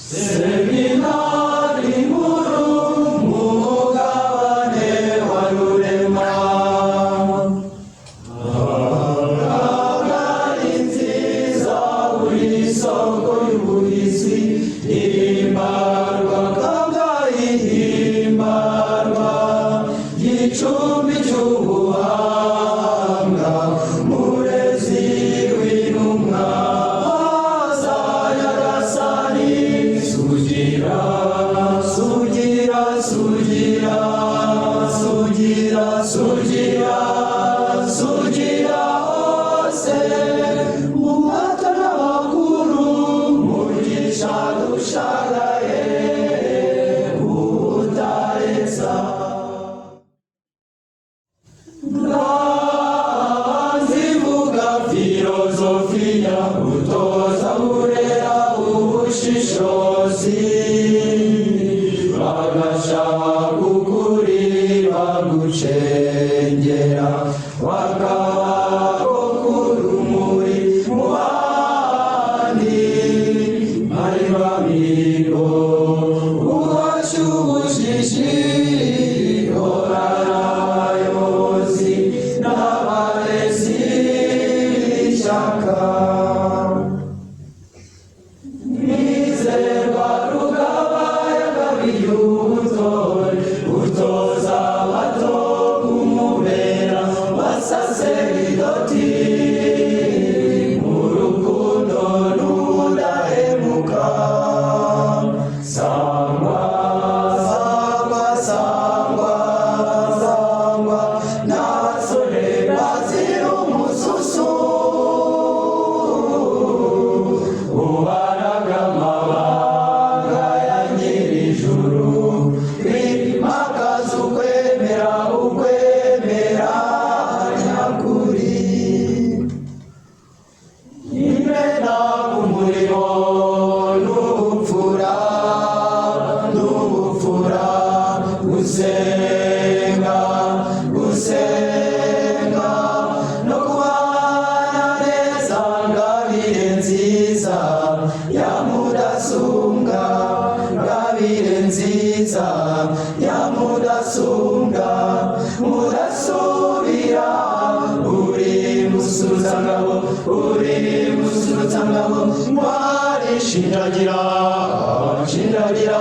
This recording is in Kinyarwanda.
Seminari nkuru mu mugabane wa Rurema. Kabgayi nziza uri isoko y'ubuhizi, himbarwa Kabgayi himbarwa, gicumbi cy'ubuhanga, murezi w'intumwa za Nyagasani. Sugira, sugira, sugira, sugira, sugira, sugira hose, mu bato n'abakuru, mugisha dushagaye utareza. Nzivuga filozofiya, utoza burera ubushishozi, bagashaka ukuri bagucengera, bakaba urumuri mu bandi, bari bamigo uwacu ubushishi, horana abayobozi n'abarezi b'ishyaka. Nizerwa Rugaba yagabiye ubutore, utoza abato kumubera basaseridoti, mu rukundo n'ubudahemuka. Sangwa, sangwa, sangwa, sangwa, n'abasore bazira umususu, ubaraga amabanga ya nyir'ijuru, bimakaza ukwemera, ukwemera nyakuri. Imena ku murimo n'ubupfura, n'ubupfura, gusenga, gusenga no kubana neza, ngabire nziza ya mudasumbwa, ngabire nziza ya mudasumbwa, mudasubira, uri musurutangabo, uri musurutangabo, mwari shinjagira, shinjagira